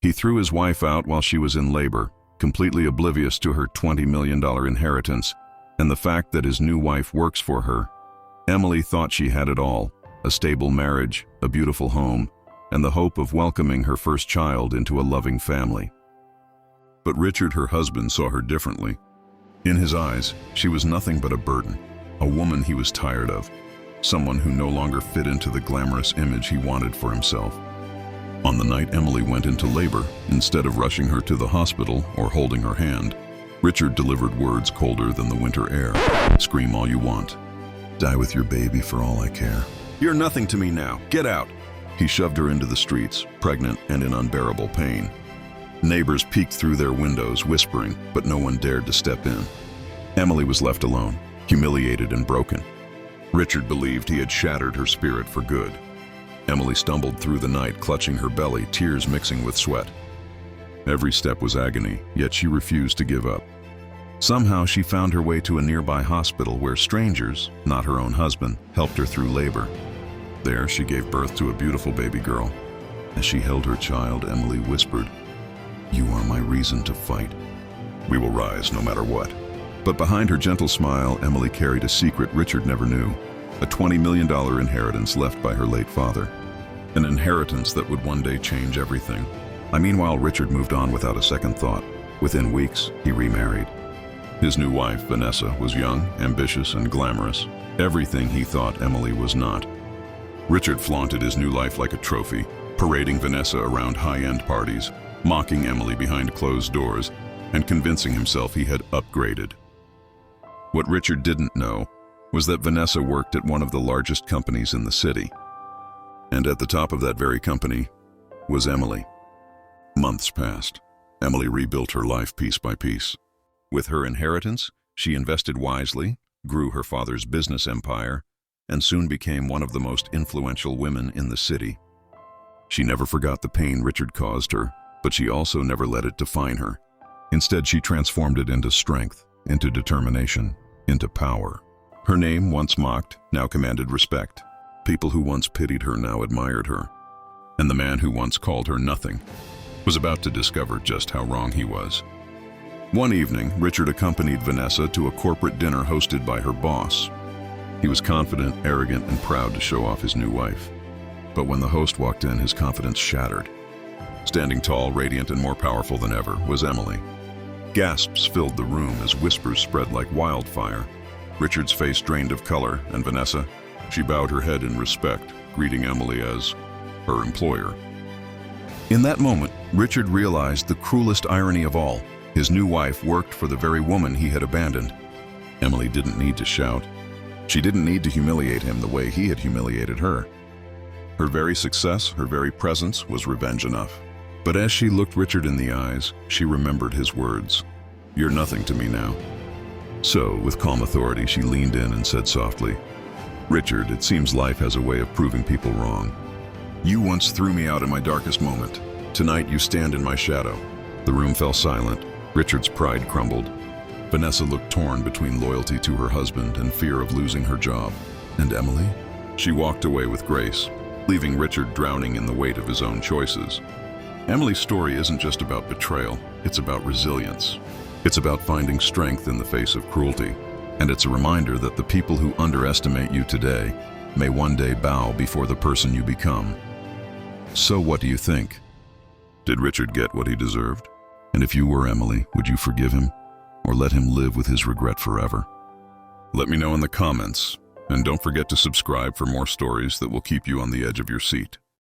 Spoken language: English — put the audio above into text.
He threw his wife out while she was in labor, completely oblivious to her $20 million inheritance and the fact that his new wife works for her. Emily thought she had it all: a stable marriage, a beautiful home, and the hope of welcoming her first child into a loving family. But Richard, her husband, saw her differently. In his eyes, she was nothing but a burden, a woman he was tired of, someone who no longer fit into the glamorous image he wanted for himself. On the night Emily went into labor, instead of rushing her to the hospital or holding her hand, Richard delivered words colder than the winter air. "Scream all you want. Die with your baby for all I care. You're nothing to me now. Get out." He shoved her into the streets, pregnant and in unbearable pain. Neighbors peeked through their windows, whispering, but no one dared to step in. Emily was left alone, humiliated and broken. Richard believed he had shattered her spirit for good. Emily stumbled through the night, clutching her belly, tears mixing with sweat. Every step was agony, yet she refused to give up. Somehow she found her way to a nearby hospital where strangers, not her own husband, helped her through labor. There she gave birth to a beautiful baby girl. As she held her child, Emily whispered, "You are my reason to fight. We will rise no matter what." But behind her gentle smile, Emily carried a secret Richard never knew: a $20 million inheritance left by her late father. An inheritance that would one day change everything. Meanwhile, Richard moved on without a second thought. Within weeks, he remarried. His new wife, Vanessa, was young, ambitious, and glamorous. Everything he thought Emily was not. Richard flaunted his new life like a trophy, parading Vanessa around high-end parties, mocking Emily behind closed doors, and convincing himself he had upgraded. What Richard didn't know was that Vanessa worked at one of the largest companies in the city. And at the top of that very company was Emily. Months passed. Emily rebuilt her life piece by piece. With her inheritance, she invested wisely, grew her father's business empire, and soon became one of the most influential women in the city. She never forgot the pain Richard caused her, but she also never let it define her. Instead, she transformed it into strength, into determination, into power. Her name, once mocked, now commanded respect. People who once pitied her now admired her. And the man who once called her nothing was about to discover just how wrong he was. One evening, Richard accompanied Vanessa to a corporate dinner hosted by her boss. He was confident, arrogant, and proud to show off his new wife. But when the host walked in, his confidence shattered. Standing tall, radiant, and more powerful than ever was Emily. Gasps filled the room as whispers spread like wildfire. Richard's face drained of color, and Vanessa, she bowed her head in respect, greeting Emily as her employer. In that moment, Richard realized the cruelest irony of all. His new wife worked for the very woman he had abandoned. Emily didn't need to shout. She didn't need to humiliate him the way he had humiliated her. Her very success, her very presence was revenge enough. But as she looked Richard in the eyes, she remembered his words. "You're nothing to me now." So, with calm authority, she leaned in and said softly, "Richard, it seems life has a way of proving people wrong. You once threw me out in my darkest moment. Tonight you stand in my shadow." The room fell silent. Richard's pride crumbled. Vanessa looked torn between loyalty to her husband and fear of losing her job. And Emily? She walked away with grace, leaving Richard drowning in the weight of his own choices. Emily's story isn't just about betrayal, it's about resilience. It's about finding strength in the face of cruelty. And it's a reminder that the people who underestimate you today may one day bow before the person you become. So what do you think? Did Richard get what he deserved? And if you were Emily, would you forgive him? Or let him live with his regret forever? Let me know in the comments, and don't forget to subscribe for more stories that will keep you on the edge of your seat.